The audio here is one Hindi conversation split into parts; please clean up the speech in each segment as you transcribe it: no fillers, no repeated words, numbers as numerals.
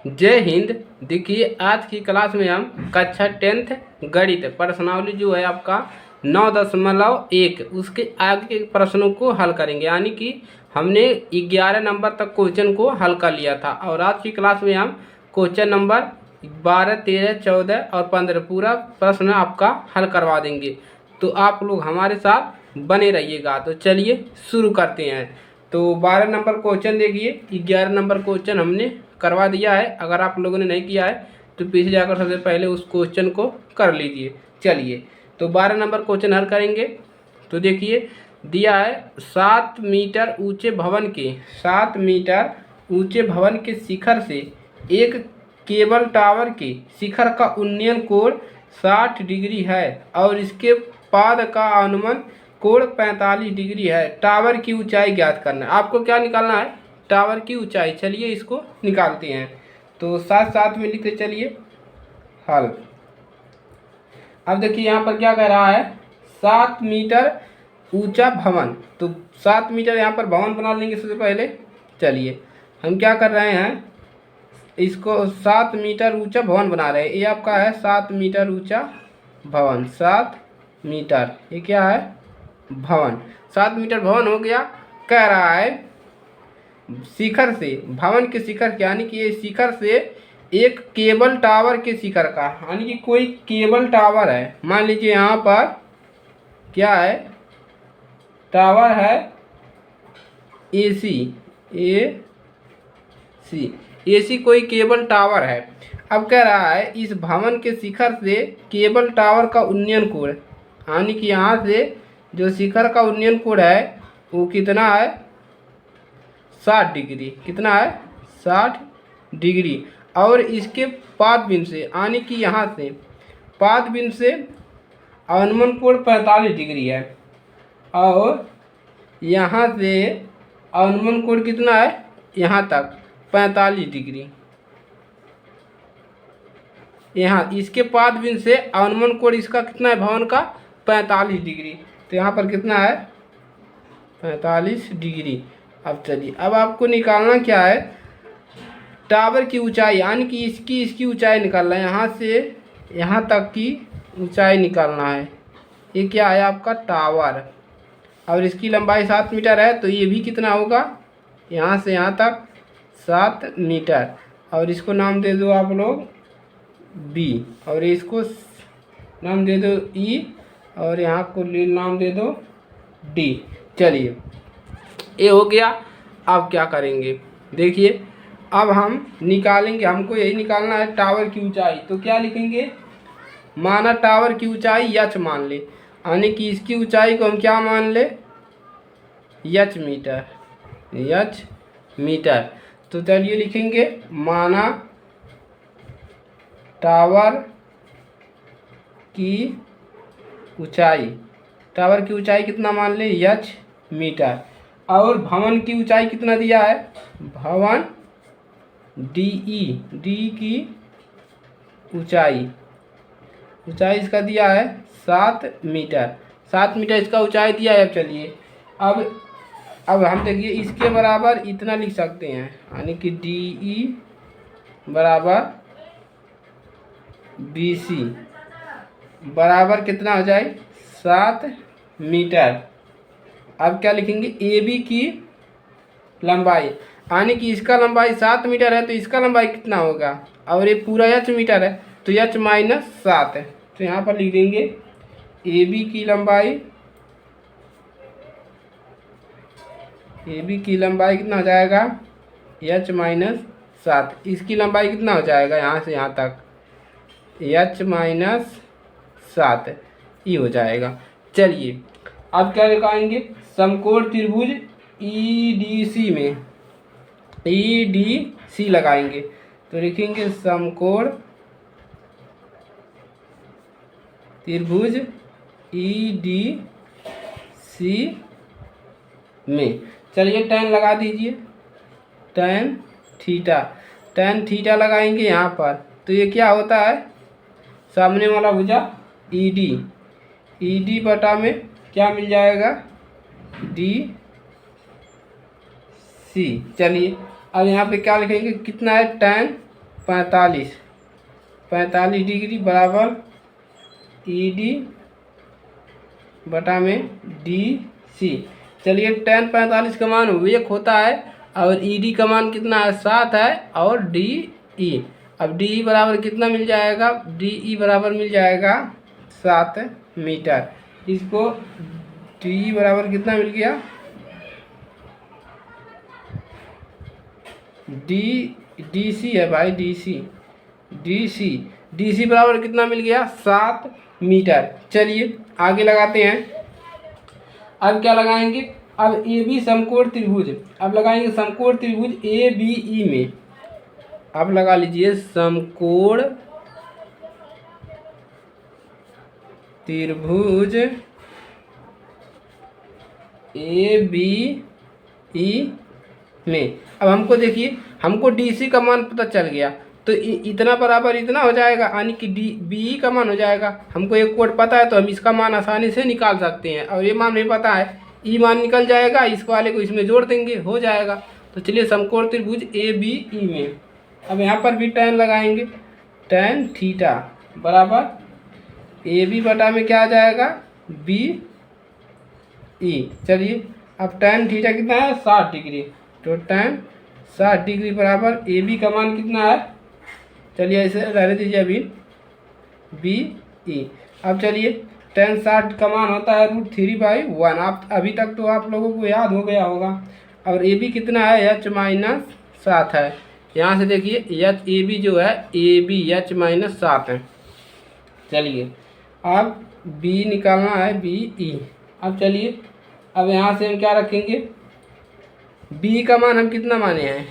जय हिंद। देखिए आज की क्लास में हम कक्षा 10th गणित प्रश्नावली जो है आपका 9.1 उसके आगे के प्रश्नों को हल करेंगे। यानी कि हमने 11 नंबर तक क्वेश्चन को हल कर लिया था और आज की क्लास में हम क्वेश्चन नंबर 12, 13, 14 और 15 पूरा प्रश्न आपका हल करवा देंगे। तो आप लोग हमारे साथ बने रहिएगा। तो चलिए शुरू करते हैं। तो 12 नंबर क्वेश्चन देखिए, 11 नंबर क्वेश्चन हमने करवा दिया है। अगर आप लोगों ने नहीं किया है तो पीछे जाकर सबसे पहले उस क्वेश्चन को कर लीजिए। चलिए तो 12 नंबर क्वेश्चन हल करेंगे। तो देखिए दिया है 7 मीटर ऊंचे भवन के 7 मीटर ऊंचे भवन के शिखर से एक केबल टावर के शिखर का उन्नयन कोण 60 डिग्री है और इसके पाद का अनुमान कोण 45 डिग्री है। टावर की ऊंचाई ज्ञात करना है। आपको क्या निकालना है? टावर की ऊंचाई। चलिए इसको निकालते हैं। तो साथ साथ में लिखते चलिए हल। अब देखिए यहाँ पर क्या कह रहा है, 7 मीटर ऊंचा भवन। तो 7 मीटर यहाँ पर भवन बना लेंगे सबसे पहले। चलिए हम क्या कर रहे हैं, इसको 7 मीटर ऊंचा भवन बना रहे हैं। ये आपका है 7 मीटर ऊंचा भवन। 7 मीटर ये क्या है? भवन। 7 मीटर भवन हो गया। कह रहा है शिखर से, भवन के शिखर के, यानी कि ये शिखर से एक केबल टावर के शिखर का, यानी कि कोई केबल टावर है। मान लीजिए यहाँ पर क्या है, टावर है एसी कोई केबल टावर है। अब कह रहा है इस भवन के शिखर से केबल टावर का उन्नयन कोण, यानी कि यहाँ से जो शिखर का उन्नयन कोण है वो कितना है? 60 डिग्री। कितना है? 60 डिग्री। और इसके पाद बिंदु से, यानी कि यहाँ से पाद बिंदु से अनुमान कोण 45 डिग्री है और यहाँ से अनुमान कोण कितना है? यहाँ तक 45 डिग्री। यहाँ इसके पाद बिंदु से अनुमान कोण इसका कितना है? भवन का 45 डिग्री। तो यहाँ पर कितना है? 45 डिग्री। अब चलिए, अब आपको निकालना क्या है? टावर की ऊंचाई, यानी कि इसकी ऊंचाई निकालना है। यहाँ से यहाँ तक की ऊंचाई निकालना है। ये क्या है? आपका टावर। और इसकी लंबाई 7 मीटर है तो ये भी कितना होगा? यहाँ से यहाँ तक 7 मीटर। और इसको नाम दे दो आप लोग बी और इसको नाम दे दो ई और यहाँ को नाम दे दो डी। चलिए ये हो गया। अब क्या करेंगे देखिए, अब हम निकालेंगे, हमको यही निकालना है टावर की ऊंचाई। तो क्या लिखेंगे? माना टावर की ऊंचाई एच मान ले, यानी कि इसकी ऊंचाई को हम क्या मान ले? H metre. H metre. तो चलिए लिखेंगे माना टावर की ऊंचाई, टावर की ऊंचाई कितना मान ले? H metre. और भवन की ऊंचाई कितना दिया है? भवन डी की ऊंचाई इसका दिया है 7 मीटर। 7 मीटर इसका ऊंचाई दिया है। अब चलिए अब हम देखिए इसके बराबर इतना लिख सकते हैं, यानी कि DE बराबर BC बराबर कितना हो जाए? 7 मीटर। अब क्या लिखेंगे? AB की लंबाई, यानी कि इसका लंबाई 7 मीटर है तो इसका लंबाई कितना होगा? और ये पूरा एच मीटर है तो एच माइनस 7 है। तो यहाँ पर लिख देंगे AB की लंबाई कितना हो जाएगा? H minus 7। इसकी लंबाई कितना हो जाएगा? यहाँ से यहाँ तक एच माइनस 7 ये हो जाएगा। चलिए अब क्या लिखाएंगे? समकोण त्रिभुज EDC में EDC लगाएंगे। तो लिखेंगे समकोण त्रिभुज EDC में। चलिए tan लगा दीजिए, tan थीटा लगाएंगे यहाँ पर। तो ये क्या होता है? सामने वाला भुजा ED बटा में क्या मिल जाएगा? DC। चलिए अब यहाँ पे क्या लिखेंगे? कितना है? tan 45 डिग्री बराबर ED बटा में DC। चलिए tan 45 का मान 1 होता है और ED का मान कितना है 7 है और DE। अब DE बराबर कितना मिल जाएगा, DE बराबर मिल जाएगा 7 मीटर। इसको DE बराबर कितना मिल गया, DC है भाई, DC बराबर कितना मिल गया 7 मीटर। चलिए आगे लगाते हैं। अब क्या लगाएंगे, अब AB समकोण त्रिभुज, अब लगाएंगे समकोण त्रिभुज ABE में। अब लगा लीजिए समकोण त्रिभुज ABE में। अब हमको देखिए, हमको DC का मान पता चल गया तो इतना बराबर इतना हो जाएगा, यानी कि BE का मान हो जाएगा। हमको एक कोड पता है तो हम इसका मान आसानी से निकाल सकते हैं, और ये मान नहीं पता है, E मान निकल जाएगा, इस वाले को इसमें जोड़ देंगे, हो जाएगा। तो चलिए समकोण त्रिभुज ABE में अब यहाँ पर भी tan लगाएंगे, tan थीटा बराबर AB बटा में क्या आ जाएगा BE। चलिए अब tan थीटा कितना है 60 डिग्री, तो tan 60 डिग्री बराबर AB का मान कितना है, चलिए ऐसे रहने दीजिए अभी BE। अब चलिए tan 60 का मान होता है √3/1। आप अभी तक तो आप लोगों को याद हो गया होगा। और AB कितना है H-7 है। यहाँ से देखिए AB जो है AB H-7 है। चलिए अब B निकालना है BE। अब चलिए अब यहाँ से हम क्या रखेंगे, B का मान हम कितना माने हैं,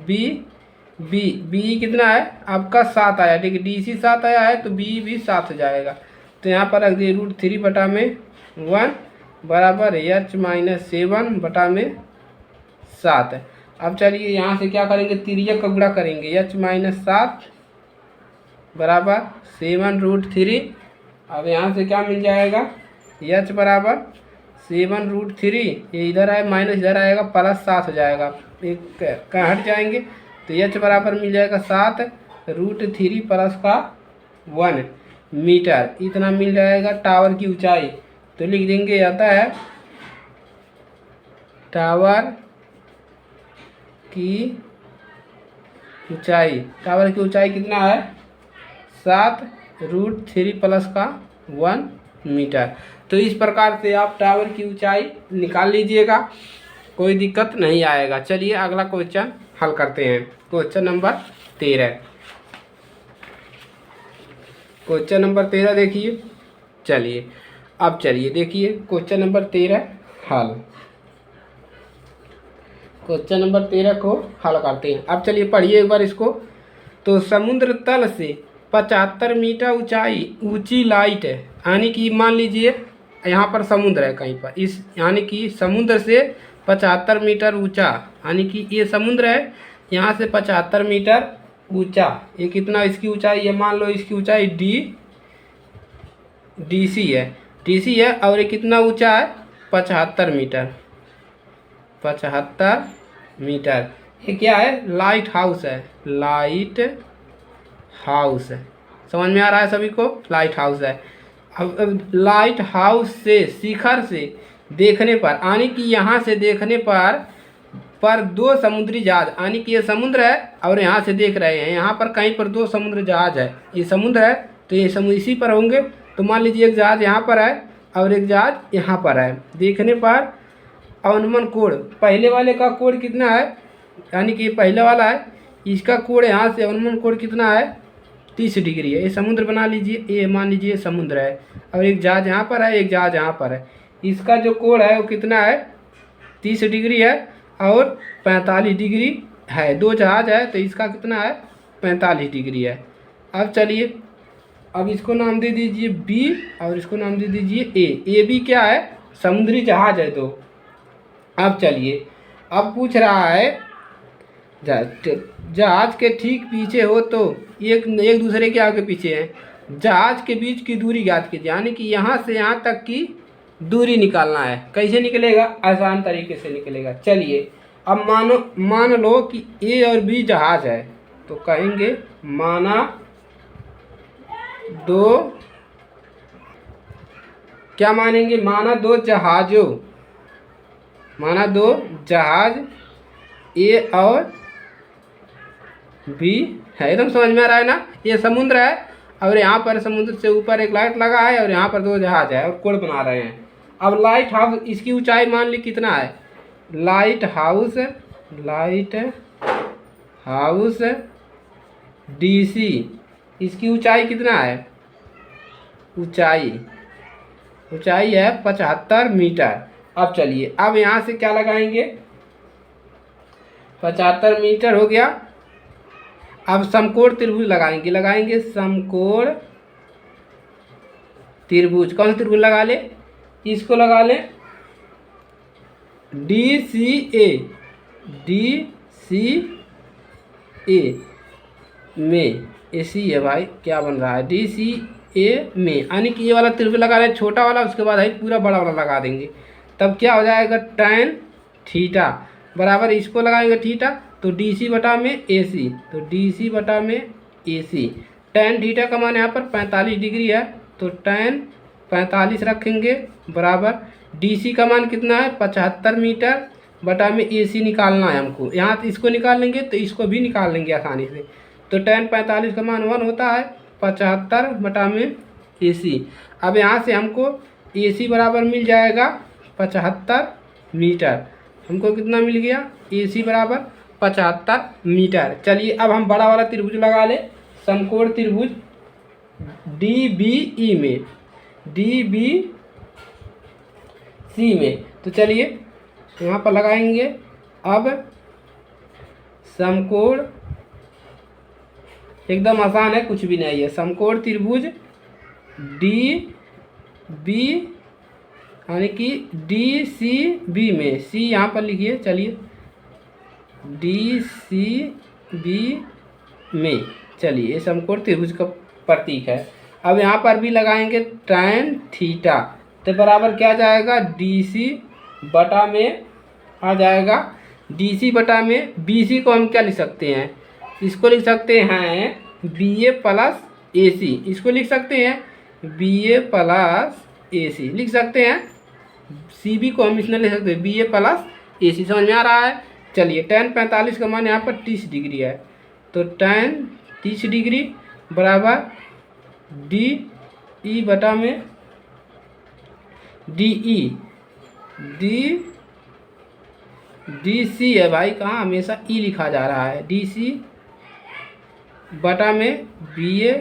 B कितना है आपका 7 आया, ठीक है, DC 7 आया है तो B भी 7 हो जाएगा। तो यहाँ पर रख दिए √3/1 बराबर H-7 बटा में 7। अब चलिए यहाँ से क्या करेंगे, तिर्यक का गुणा करेंगे, H-7 बराबर 7√3। अब यहाँ से क्या मिल जाएगा, H बराबर 7√3, ये इधर है माइनस इधर आएगा, +7 हो जाएगा, एक का हट जाएंगे तो H बराबर मिल जाएगा 7√3 + 1 मीटर, इतना मिल जाएगा टावर की ऊंचाई। तो लिख देंगे, आता है टावर की ऊंचाई कितना है 7√3 + 1 मीटर। तो इस प्रकार से आप टावर की ऊंचाई निकाल लीजिएगा, कोई दिक्कत नहीं आएगा। चलिए अगला क्वेश्चन हल करते हैं। क्वेश्चन नंबर 13, क्वेश्चन नंबर 13 देखिए। चलिए अब चलिए देखिए क्वेश्चन नंबर 13 हल। क्वेश्चन नंबर 13 को हल करते हैं। अब चलिए पढ़िए एक बार इसको। तो समुद्र तल से 75 मीटर ऊंची लाइट है, यानी कि मान लीजिए यहाँ पर समुद्र है कहीं पर, इस यानी कि समुद्र से 75 मीटर ऊंचा, यानी कि ये समुद्र है, यहाँ से 75 मीटर ऊंचा, ये कितना इसकी ऊंचाई है, मान लो इसकी ऊंचाई DC है और ये कितना ऊंचा है 75 मीटर। ये क्या है, लाइट हाउस है, समझ में आ रहा है सभी को, लाइट हाउस है। अब लाइट हाउस से शिखर से देखने पर, यानी कि यहाँ से देखने पर 2 समुद्री जहाज, यानी कि ये समुद्र है और यहाँ से देख रहे हैं, यहाँ पर कहीं पर 2 समुद्र जहाज है, ये समुद्र है तो ये समुद्र इसी पर होंगे। तो मान लीजिए एक जहाज यहाँ पर है और एक जहाज यहाँ पर है, देखने पर अवनमन कोण, पहले वाले का कोण कितना है, यानी कि पहले वाला है, इसका कोण यहाँ से अवनमन कोण कितना है 30 डिग्री है। ये समुद्र बना लीजिए, ये मान लीजिए समुद्र है और एक जहाज यहाँ पर है, एक जहाज यहाँ पर है, इसका जो कोण है वो कितना है 30 डिग्री है और 45 डिग्री है। 2 जहाज है तो इसका कितना है 45 डिग्री है। अब चलिए अब इसको नाम दे दीजिए B और इसको नाम दे दीजिए A B क्या है, समुद्री जहाज है। तो अब चलिए अब पूछ रहा है जहाज के ठीक पीछे हो तो एक दूसरे के आगे पीछे हैं, जहाज के बीच की दूरी ज्ञात कीजिए, यानी कि यहाँ से यहाँ तक की दूरी निकालना है। कैसे निकलेगा, आसान तरीके से निकलेगा। चलिए अब मान लो कि A और B जहाज है, तो कहेंगे माना दो, क्या मानेंगे, माना दो जहाजों, माना दो जहाज ए और बी है। एकदम समझ में आ रहा है ना। ये समुद्र है और यहाँ पर समुद्र से ऊपर एक लाइट लगा है और यहाँ पर दो जहाज है और कोड बना रहे हैं। अब लाइट हाउस, इसकी ऊंचाई मान ली कितना है, लाइट हाउस डीसी, इसकी ऊंचाई कितना है, ऊंचाई है 75 मीटर। अब चलिए, अब यहाँ से क्या लगाएंगे, 75 मीटर हो गया। अब समकोण त्रिभुज लगाएंगे समकोण त्रिभुज। कौन सा त्रिभुज लगा ले, इसको लगा ले DCA में, AC है भाई, क्या बन रहा है DCA में, यानी कि ये वाला त्रिभुज लगा रहे छोटा वाला, उसके बाद है पूरा बड़ा वाला लगा देंगे। तब क्या हो जाएगा, tan थीटा बराबर, इसको लगाएंगे थीटा तो DC बटा में AC, तो DC बटा में AC। tan थीटा का मान यहाँ पर 45 डिग्री है तो tan 45 रखेंगे बराबर, DC का मान कितना है 75 मीटर बटा में AC निकालना है हमको। यहाँ इसको निकाल लेंगे तो इसको भी निकाल लेंगे आसानी से। तो tan 45 का मान 1 होता है 75 बटा में AC। अब यहाँ से हमको AC बराबर मिल जाएगा 75 मीटर। हमको कितना मिल गया, AC बराबर 75 मीटर। चलिए अब हम बड़ा वाला त्रिभुज लगा ले, समकोण त्रिभुज DBE में, DBC में। तो चलिए यहाँ पर लगाएंगे। अब समकोण एकदम आसान है, कुछ भी नहीं है। समकोण त्रिभुज DB यानी कि DCB में, C यहाँ पर लिखिए, चलिए DCB में। चलिए ये समकोण त्रिभुज का प्रतीक है। अब यहाँ पर भी लगाएंगे tan थीटा, तो बराबर क्या जाएगा, DC बटा में आ जाएगा, DC बटा में BC को हम क्या लिख सकते हैं, इसको लिख सकते हैं BA प्लस AC, इसको लिख सकते हैं BA प्लस AC लिख सकते हैं। CB को हम इसमें लिख सकते हैं BA प्लस AC। समझ में आ रहा है। चलिए tan 45 का मान यहाँ पर 30 डिग्री है, तो tan 30 डिग्री बराबर DE बटा में DC है भाई, कहाँ हमेशा E लिखा जा रहा है, DC बटा में BA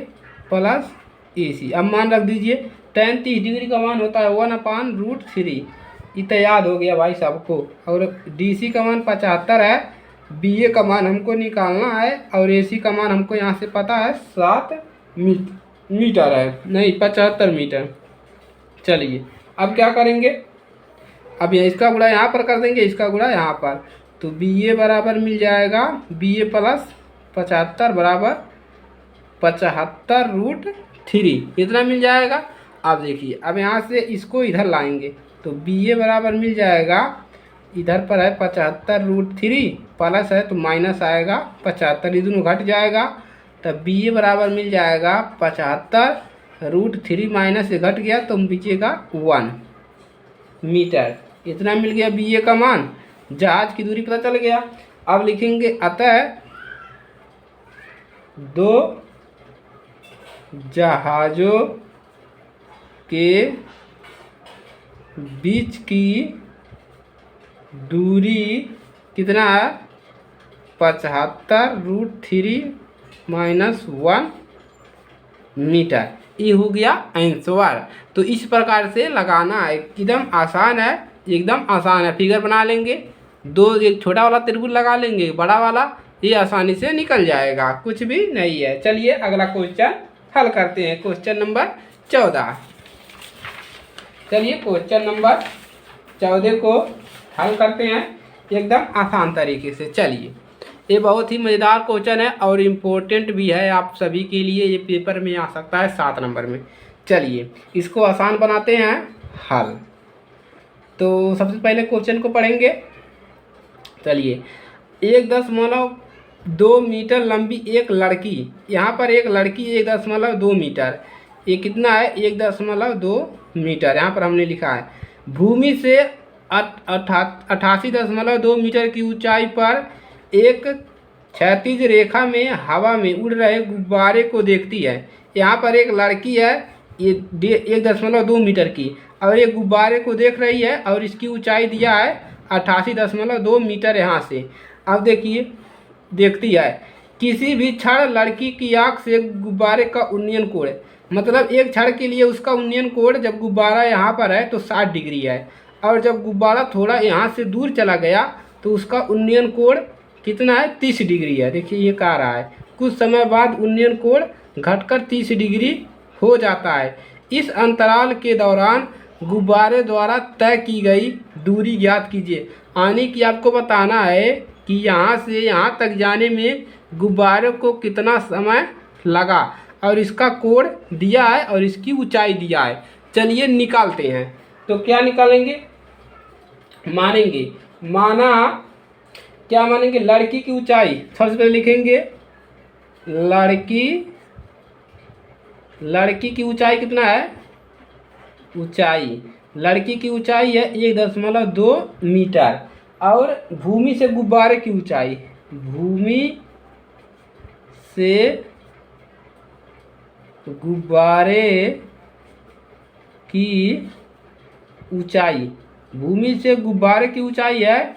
प्लस AC। अब मान रख दीजिए tan 30 डिग्री का मान होता है 1/√3, इतना याद हो गया भाई सबको। और DC का मान 75 है, BA का मान हमको निकालना है और AC का मान हमको यहाँ से पता है 7 मीटर है, नहीं 75 मीटर। चलिए अब क्या करेंगे, अब इसका गुणा यहाँ पर कर देंगे, इसका गुणा यहाँ पर, तो BA बराबर मिल जाएगा BA प्लस 75 बराबर 75√3, इतना मिल जाएगा। अब देखिए, अब यहाँ से इसको इधर लाएंगे तो BA बराबर मिल जाएगा, इधर पर है 75√3 प्लस है तो माइनस आएगा 75, ये दोनों घट जाएगा, तब BA बराबर मिल जाएगा 75√3 माइनस से घट गया तो बचेगा 1 मीटर। इतना मिल गया BA का मान, जहाज की दूरी पता चल गया। अब लिखेंगे अतः दो जहाज़ों के बीच की दूरी कितना है, 75√3 माइनस 1 मीटर। ये हो गया आंसर। तो इस प्रकार से लगाना है, एकदम आसान है, एकदम आसान है। फिगर बना लेंगे, दो, एक छोटा वाला त्रिभुज लगा लेंगे, बड़ा वाला, ये आसानी से निकल जाएगा, कुछ भी नहीं है। चलिए अगला क्वेश्चन हल करते हैं, क्वेश्चन नंबर 14। चलिए क्वेश्चन नंबर 14 को हल करते हैं एकदम आसान तरीके से। चलिए, ये बहुत ही मज़ेदार क्वेश्चन है और इम्पोर्टेंट भी है आप सभी के लिए, ये पेपर में आ सकता है 7 नंबर में। चलिए इसको आसान बनाते हैं हल। तो सबसे पहले क्वेश्चन को पढ़ेंगे। चलिए, 1.5 2 मीटर लंबी एक लड़की, यहाँ पर एक लड़की 1.2 मीटर, ये कितना है 1.2 मीटर, यहाँ पर हमने लिखा है। भूमि से 88.2 मीटर की ऊंचाई पर एक क्षैतिज रेखा में हवा में उड़ रहे गुब्बारे को देखती है। यहाँ पर एक लड़की है, ये 1.2 मीटर की, और ये गुब्बारे को देख रही है और इसकी ऊंचाई दिया है 88.2 मीटर यहाँ से। अब देखिए, देखती है किसी भी क्षण लड़की की आँख से गुब्बारे का उन्नयन कोण, मतलब एक क्षण के लिए उसका उन्नयन कोण जब गुब्बारा यहाँ पर है तो 60 डिग्री है, और जब गुब्बारा थोड़ा यहाँ से दूर चला गया तो उसका उन्नयन कोण कितना है 30 डिग्री है। देखिए ये कह रहा है कुछ समय बाद उन्नयन कोण घटकर 30 डिग्री हो जाता है। इस अंतराल के दौरान गुब्बारे द्वारा तय की गई दूरी ज्ञात कीजिए, यानी कि आपको बताना है कि यहाँ से यहाँ तक जाने में गुब्बारे को कितना समय लगा, और इसका कोण दिया है और इसकी ऊंचाई दिया है। चलिए निकालते हैं। तो क्या निकालेंगे, मानेंगे, माना क्या मानेंगे, लड़की की ऊंचाई सबसे पहले लिखेंगे, लड़की की ऊंचाई कितना है, ऊंचाई लड़की की ऊंचाई है 1.2 मीटर, और भूमि से गुब्बारे की ऊंचाई, भूमि से गुब्बारे की ऊंचाई, भूमि से गुब्बारे की ऊंचाई है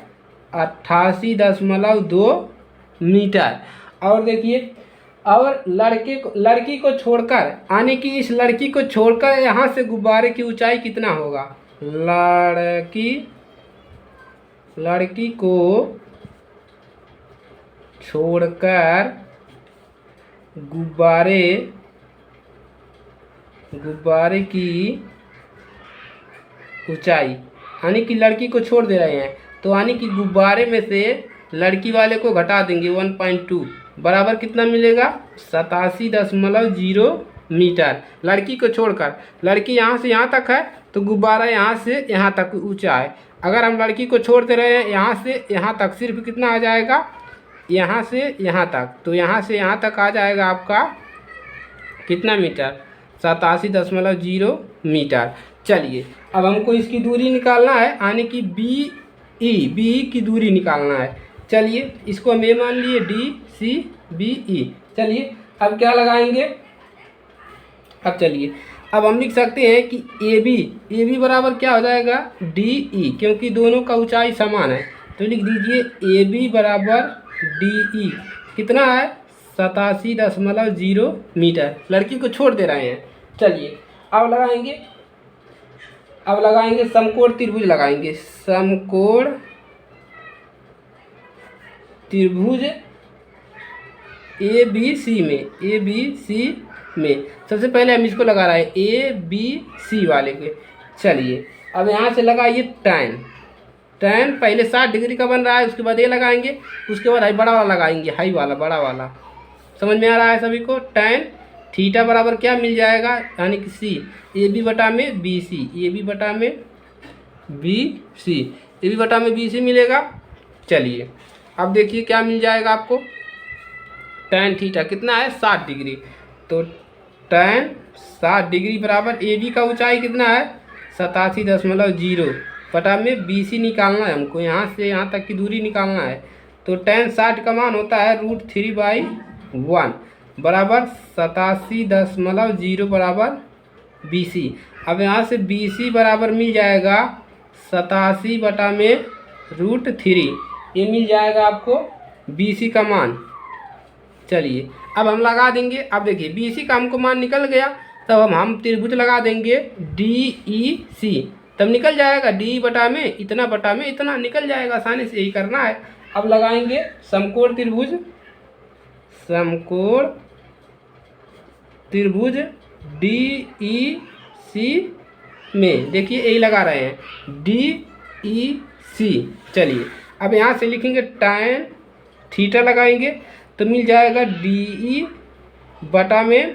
88.2 मीटर। और देखिए, और लड़की को छोड़कर, यानी कि इस लड़की को छोड़कर यहाँ से गुब्बारे की ऊंचाई कितना होगा, लड़की को छोड़कर गुब्बारे की ऊंचाई, यानी कि लड़की को छोड़ दे रहे हैं तो यानी कि गुब्बारे में से लड़की वाले को घटा देंगे 1.2, बराबर कितना मिलेगा 87.0 मीटर। लड़की को छोड़कर, लड़की यहाँ से यहाँ तक है तो गुब्बारा यहाँ से यहाँ तक ऊंचा है। अगर हम लड़की को छोड़ दे रहे हैं यहाँ से यहाँ तक, सिर्फ कितना आ जाएगा, यहाँ से यहाँ तक, तो यहाँ से यहाँ तक आ जाएगा आपका कितना मीटर, 87.0 मीटर। चलिए अब हमको इसकी दूरी निकालना है, यानी कि बी की दूरी निकालना है। चलिए इसको हम ए मान लिए, DCBE। चलिए अब क्या लगाएंगे, अब चलिए अब हम लिख सकते हैं कि ए बी बराबर क्या हो जाएगा DE, क्योंकि दोनों का ऊंचाई समान है। तो लिख दीजिए AB बराबर DE, कितना है 87.0 मीटर। लड़की को छोड़ दे रहे हैं। चलिए अब लगाएंगे समकोण त्रिभुज लगाएंगे, समकोण त्रिभुज ABC में सबसे पहले हम इसको लगा रहे हैं ABC वाले के। चलिए अब यहाँ से लगाइए टैन पहले 60 डिग्री का बन रहा है, उसके बाद ये लगाएंगे, उसके बाद हाई बड़ा वाला लगाएंगे, हाई वाला बड़ा वाला। समझ में आ रहा है सभी को। टैन थीटा बराबर क्या मिल जाएगा, यानी कि C, AB बटा में BC, AB बटा में BC मिलेगा। चलिए अब देखिए क्या मिल जाएगा आपको, टैन थीटा कितना है 60 डिग्री, तो टैन 60 डिग्री बराबर AB का ऊंचाई कितना है 87.0 बटा में BC निकालना है हमको, यहाँ से यहाँ तक की दूरी निकालना है। तो टैन 60 का मान होता है √3/1 बराबर 87.0 बराबर BC। अब यहाँ से BC बराबर मिल जाएगा 87 बटा में √3, ये मिल जाएगा आपको BC का मान। चलिए अब हम लगा देंगे। अब देखिए BC का हमको मान निकल गया, तब हम त्रिभुज लगा देंगे DEC, तब निकल जाएगा D बटा में इतना निकल जाएगा, आसानी से यही करना है। अब लगाएंगे समकोण त्रिभुज DEC में, देखिए यही लगा रहे हैं DEC। चलिए अब यहाँ से लिखेंगे टैन थीटा लगाएंगे तो मिल जाएगा DE बटा में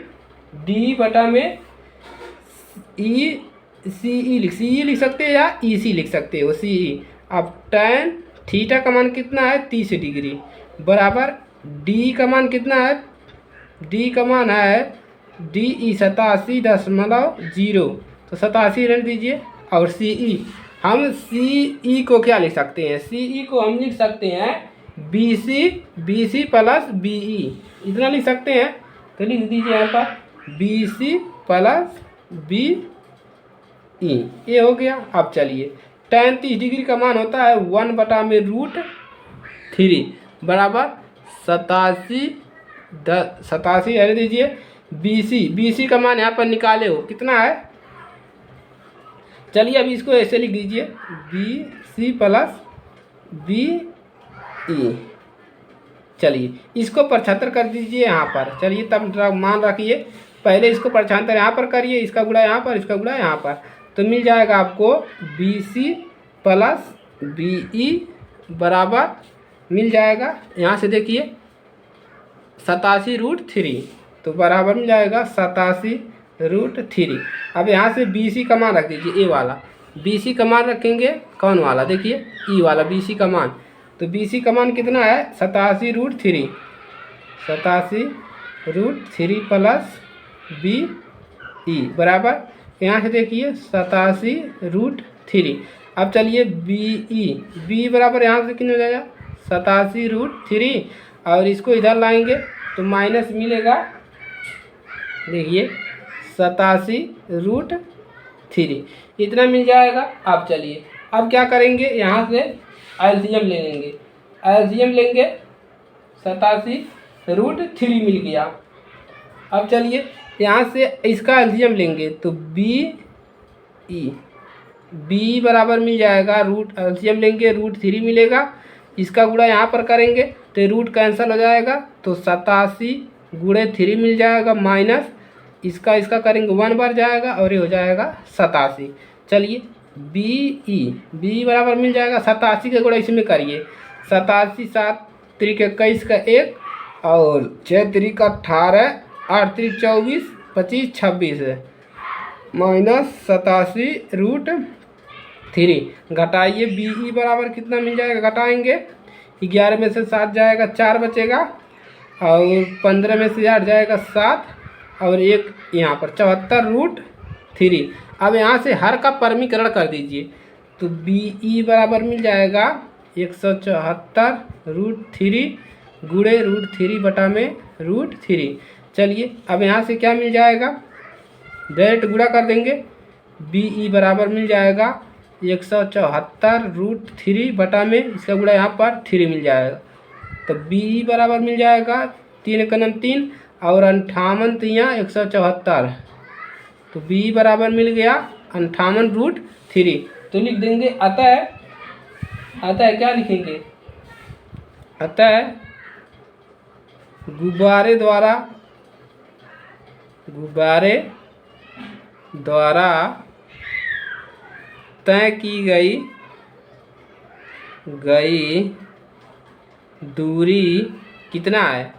CE लिख सकते हैं या EC लिख सकते हो, CE। अब टैन थीटा का मान कितना है 30 डिग्री बराबर डी का मान कितना है, डी का मान है डी 87.0, तो 87 रख दीजिए। और सी ई, हम सी ई को क्या लिख सकते हैं, सी ई को हम लिख सकते हैं B C plus B E, इतना लिख सकते हैं। तो लिख दीजिए यहाँ पर B C plus B E, ये हो गया। अब चलिए tan 30 डिग्री का मान होता है 1/√3 बराबर 87 रख दीजिए। बी सी का मान यहाँ पर निकाले हो कितना है, चलिए अभी इसको ऐसे लिख दीजिए B C plus B E. चलिए इसको पचहत्तर कर दीजिए यहाँ पर। चलिए तब मान रखिए, पहले इसको पचहत्तर यहाँ पर करिए, इसका गुणा यहाँ पर, इसका गुणा यहाँ पर, तो मिल जाएगा आपको B C plus B E बराबर मिल जाएगा, यहाँ से देखिए 87√3, तो बराबर मिल जाएगा 87√3। अब यहाँ से बी सी का मान रख दीजिए, ए वाला बी सी का मान रखेंगे, कौन वाला, देखिए ई वाला बी सी का मान। तो बी सी का मान कितना है 87√3, 87√3 प्लस बी ई बराबर, यहाँ से देखिए 87√3। अब चलिए बी बराबर यहाँ से कितना हो जाएगा 87√3, और इसको इधर लाएंगे तो माइनस मिलेगा, देखिए 87√3 इतना मिल जाएगा। अब चलिए अब क्या करेंगे, यहाँ से एलसीएम ले लेंगे, एलसीएम लेंगे 87√3 मिल गया। अब चलिए यहाँ से इसका एलसीएम लेंगे तो बी बराबर मिल जाएगा एलसीएम लेंगे √3 मिलेगा, इसका गुणा यहाँ पर करेंगे तो रूट कैंसिल हो जाएगा, तो 87 गुणे 3 मिल जाएगा, माइनस इसका करेंगे 1 बार जाएगा और ये हो जाएगा 87। चलिए बी बराबर मिल जाएगा 87 का गुणा इसमें करिए, 87 7 3 21 का 1 और 6 3 का 18 8 3 24 25 26 है, माइनस 87√3 घटाइए। बी बराबर कितना मिल जाएगा, घटाएंगे 11 में से 7 जाएगा 4 बचेगा, और 15 में से 8 जाएगा 7, और 1 यहाँ पर 74√3। अब यहाँ से हर का परमीकरण कर दीजिए, तो बी बराबर मिल जाएगा 174√3 गुणे √3 बटा में √3। चलिए अब यहाँ से क्या मिल जाएगा, डायरेक्ट गुणा कर देंगे, बी बराबर मिल जाएगा 174√3 बटा में इसका गुणा यहाँ पर 3 मिल जाएगा, तो बी बराबर मिल जाएगा 3 का 3 और 58 यहाँ 174, तो बी बराबर मिल गया 58√3। तो लिख देंगे अतः क्या लिखेंगे, अतः गुब्बारे द्वारा तय की गई दूरी कितना है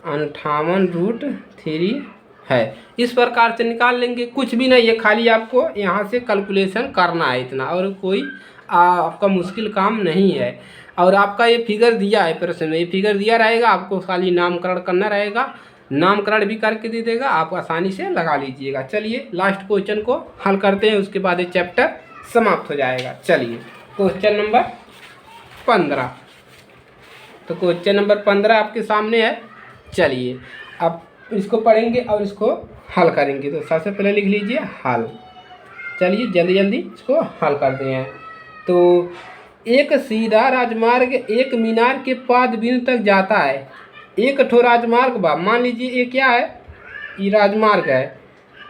58√3 है। इस प्रकार से निकाल लेंगे, कुछ भी नहीं है, खाली आपको यहाँ से कैलकुलेशन करना है इतना, और कोई आपका मुश्किल काम नहीं है। और आपका ये फिगर दिया है प्रश्न में, ये फिगर दिया रहेगा, आपको खाली नामकरण करना रहेगा, नामकरण भी करके दे देगा, आप आसानी से लगा लीजिएगा। चलिए लास्ट क्वेश्चन को हल करते हैं, उसके बाद ये चैप्टर समाप्त हो जाएगा। चलिए क्वेश्चन नंबर 15, तो क्वेश्चन नंबर 15 आपके सामने है। चलिए अब इसको पढ़ेंगे और इसको हल करेंगे। तो सबसे पहले लिख लीजिए हल। चलिए जल्दी जल्दी इसको हल करते हैं। तो एक सीधा राजमार्ग एक मीनार के पाद बिंदु तक जाता है। एक ठो राजमार्ग बा, मान लीजिए ये क्या है, ये राजमार्ग है,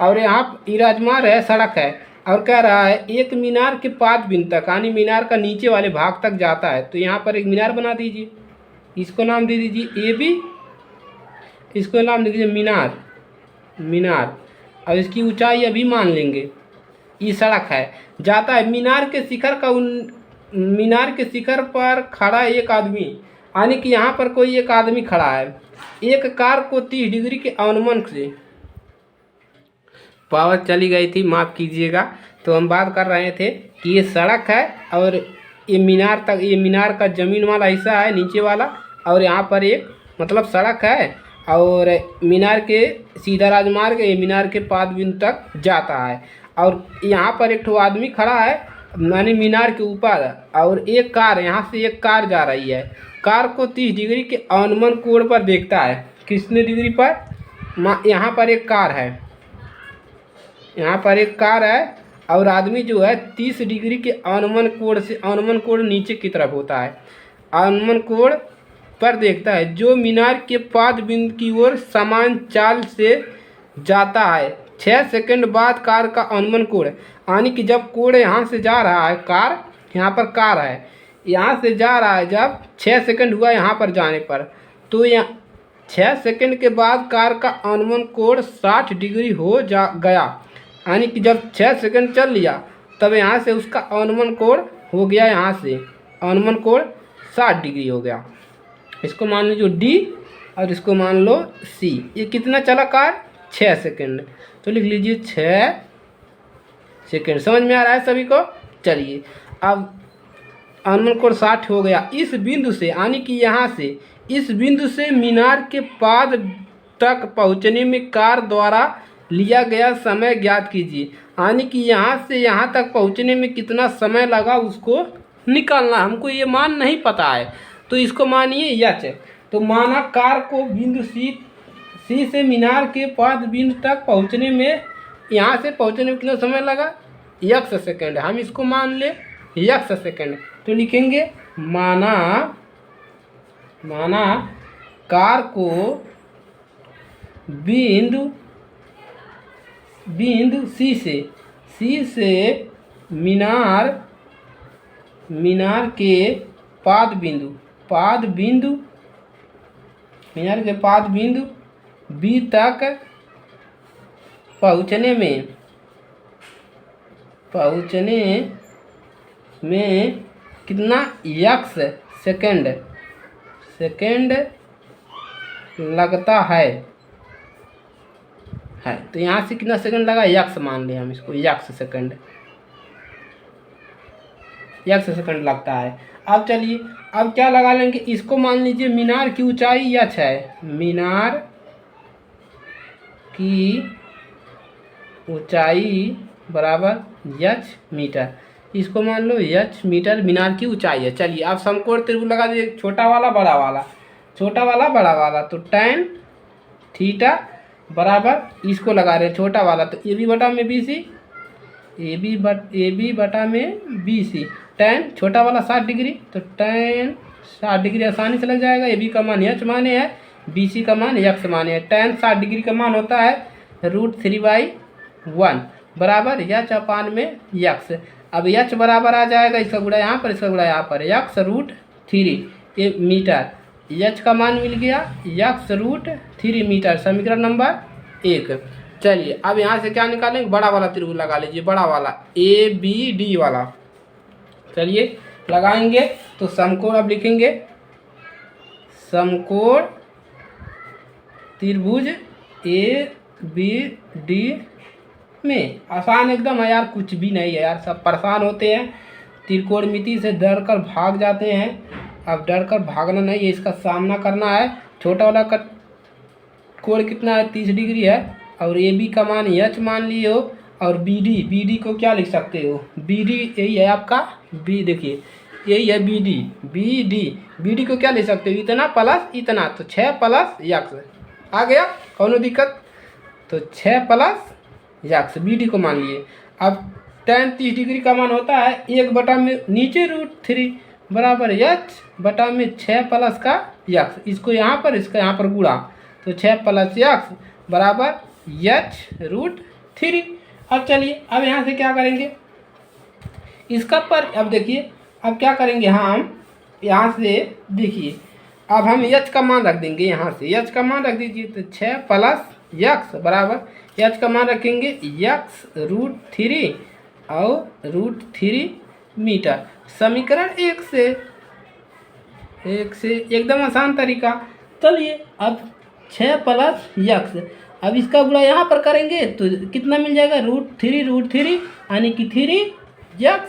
और यहाँ ये राजमार्ग है, सड़क है, और कह रहा है एक मीनार के पाद बिंदु तक, यानी मीनार का नीचे वाले भाग तक जाता है। तो यहाँ पर एक मीनार बना दीजिए, इसको नाम दे दीजिए ए बी, इसको नाम दे दीजिए मीनार, और इसकी ऊंचाई अभी मान लेंगे, ये सड़क है, जाता है मीनार के शिखर पर खड़ा एक आदमी, यानी कि यहाँ पर कोई एक आदमी खड़ा है, एक कार को 30 डिग्री के अनुमान से, पावर चली गई थी, माफ़ कीजिएगा। तो हम बात कर रहे थे कि ये सड़क है और ये मीनार का ज़मीन वाला हिस्सा है नीचे वाला, और यहाँ पर एक मतलब सड़क है और मीनार के सीधा राजमार्ग ये मीनार के पाद बिंदु तक जाता है। और यहाँ पर एक ठो आदमी खड़ा है मानी मीनार के ऊपर, और एक कार यहाँ से एक कार जा रही है। कार को 30 डिग्री के अनुमान कोण पर देखता है। कितने डिग्री पर? यहाँ पर एक कार है, यहाँ पर एक कार है और आदमी जो है 30 डिग्री के अनुमान कोण से, अनुमान कोण नीचे की तरफ होता है, अनुमान कोण पर देखता है जो मीनार के पाद बिंदु की ओर समान चाल से जाता है। 6 सेकंड बाद कार का अनुमान कोण, यानी कि जब कोण यहाँ से जा रहा है, कार यहाँ पर कार है, यहाँ से जा रहा है, जब 6 सेकंड हुआ यहाँ पर जाने पर, तो यहाँ 6 सेकंड के बाद कार का अनुमान कोण 60 डिग्री हो गया। यानी कि जब 6 सेकंड चल लिया तब यहाँ से उसका अनुमान कोण हो गया, यहाँ से अनुमान कोण 60 डिग्री हो गया। इसको मान लीजिए डी और इसको मान लो सी। ये कितना चला कार? 6 सेकंड। तो लिख लीजिए 6 सेकंड। समझ में आ रहा है सभी को? चलिए अब अनुमान कोण 60 हो गया। इस बिंदु से, यानी कि यहाँ से, इस बिंदु से मीनार के पाद तक पहुँचने में कार द्वारा लिया गया समय ज्ञात कीजिए। यानी कि यहाँ से यहाँ तक पहुँचने में कितना समय लगा उसको निकालना। हमको ये मान नहीं पता है, तो इसको मानिए एच। तो माना कार को बिंदु सी से मीनार के पाद बिंदु तक पहुँचने में, यहाँ से पहुँचने में कितना समय लगा? x second. हम इसको मान ले x सेकंड। तो लिखेंगे माना कार को बिंदु सी से मीनार के पाद बिंदु मीनार के पाद बिंदु बी तक पहुँचने में कितना x सेकंड लगता है। तो यहाँ से कितना सेकंड लगा? x मान लिया हम इसको, x सेकंड लगता है। अब चलिए अब क्या लगा लेंगे, इसको मान लीजिए मीनार की ऊंचाई h है, मीनार की ऊंचाई बराबर h मीटर। इसको मान लो h मीटर मीनार की ऊंचाई है। चलिए अब समकोण त्रिभुज लगा दीजिए, छोटा वाला बड़ा वाला, छोटा वाला बड़ा वाला। तो tan थीटा बराबर इसको लगा रहे हैं छोटा वाला, तो ए बी बटा में बी सी, ए बी बटा में बी सी। tan छोटा वाला 60 डिग्री, तो tan 60 डिग्री आसानी से लग जाएगा। ए बी का मान h माने है, बी सी का मान x माने है। tan 60 डिग्री का मान होता है √3/1 बराबर h अपान में x। अब h बराबर आ जाएगा, इसका गुणा यहाँ पर, इसका गुणा यहाँ पर, x √3 मीटर। h का मान मिल गया x √3 मीटर, समीकरण नंबर 1। चलिए अब यहाँ से क्या निकालेंगे? बड़ा वाला त्रिभुज लगा लीजिए, बड़ा वाला ABD वाला। चलिए लगाएंगे तो समकोण अब लिखेंगे समकोण त्रिभुज ABD में। आसान एकदम है यार, कुछ भी नहीं है यार, सब परेशान होते हैं, त्रिकोणमिति से डर कर भाग जाते हैं। अब डर कर भागना नहीं है, इसका सामना करना है। छोटा वाला का कोण कितना है? 30 डिग्री है, और ए बी का मान h मान लिए हो, और बी डी को क्या लिख सकते हो? बी डी यही है आपका, बी देखिए यही है बी डी को क्या लिख सकते हो? इतना प्लस इतना, तो 6 प्लस x आ गया, कौनो दिक्कत? तो 6 प्लस x बी डी को मान लिए। अब tan 30 डिग्री का मान होता है 1 बटा में नीचे √3 बराबर h बटा में 6 प्लस का x। इसको यहाँ पर, इसका यहाँ पर गुणा, तो 6 प्लस x बराबर h√3। अब चलिए अब यहाँ से क्या करेंगे इसका पर, अब देखिए अब क्या करेंगे हम यहाँ से, देखिए अब हम h का मान रख देंगे, यहाँ से h का मान रख दीजिए, तो 6 प्लस x बराबर h का मान रखेंगे x √3 और √3 मीटर। समीकरण 1 से एकदम आसान तरीका। चलिए अब 6 प्लस x, अब इसका गुणा यहाँ पर करेंगे तो कितना मिल जाएगा? √3 यानी कि 3x।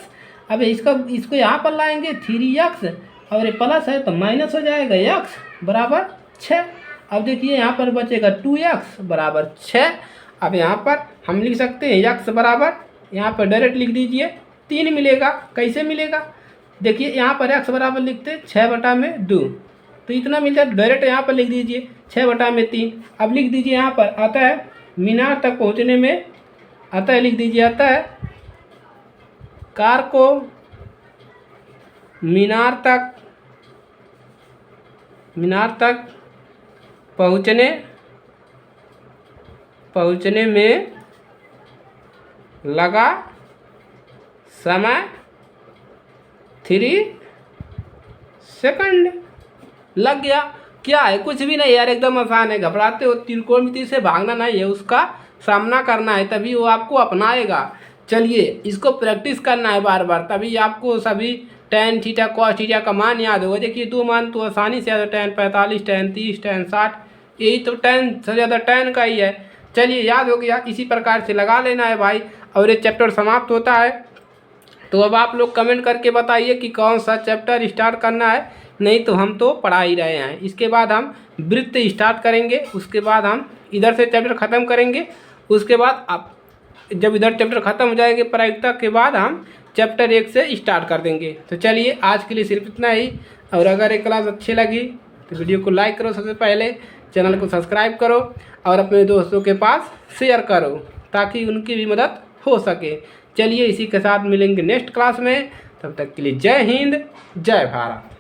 अब इसको यहाँ पर लाएंगे 3x, और ये प्लस है तो माइनस हो जाएगा, x बराबर 6। अब देखिए यहाँ पर बचेगा 2x बराबर 6। अब यहाँ पर हम लिख सकते हैं x बराबर, यहाँ पर डायरेक्ट लिख दीजिए 3 मिलेगा। कैसे मिलेगा, देखिए यहाँ पर x बराबर लिखते 6/2, तो इतना मिलता है। डायरेक्ट यहाँ पर लिख दीजिए 6/3। अब लिख दीजिए यहाँ पर आता है मीनार तक पहुँचने में, आता है लिख दीजिए, आता है कार को मीनार तक पहुँचने में लगा समय 3 सेकंड। लग गया। क्या है, कुछ भी नहीं यार, एकदम आसान है। घबराते हो, त्रिकोणमिति से भागना नहीं है, उसका सामना करना है, तभी वो आपको अपनाएगा। चलिए इसको प्रैक्टिस करना है बार बार, तभी आपको सभी tan थीटा cos थीटा का मान याद होगा। देखिए 2 मान तो आसानी से याद है, tan 45, tan 30, tan 60, यही तो tan से ज़्यादा tan का ही है। चलिए याद हो गया, इसी प्रकार से लगा लेना है भाई, और ये चैप्टर समाप्त होता है। तो अब आप लोग कमेंट करके बताइए कि कौन सा चैप्टर स्टार्ट करना है, नहीं तो हम तो पढ़ा ही रहे हैं। इसके बाद हम वृत्त स्टार्ट करेंगे, उसके बाद हम इधर से चैप्टर ख़त्म करेंगे। उसके बाद आप जब इधर चैप्टर ख़त्म हो जाएंगे प्रायिकता के बाद हम चैप्टर 1 से स्टार्ट कर देंगे। तो चलिए आज के लिए सिर्फ इतना ही, और अगर ये क्लास अच्छी लगी तो वीडियो को लाइक करो, सबसे पहले चैनल को सब्सक्राइब करो, और अपने दोस्तों के पास शेयर करो ताकि उनकी भी मदद हो सके। चलिए इसी के साथ मिलेंगे नेक्स्ट क्लास में, तब तक के लिए जय हिंद, जय भारत।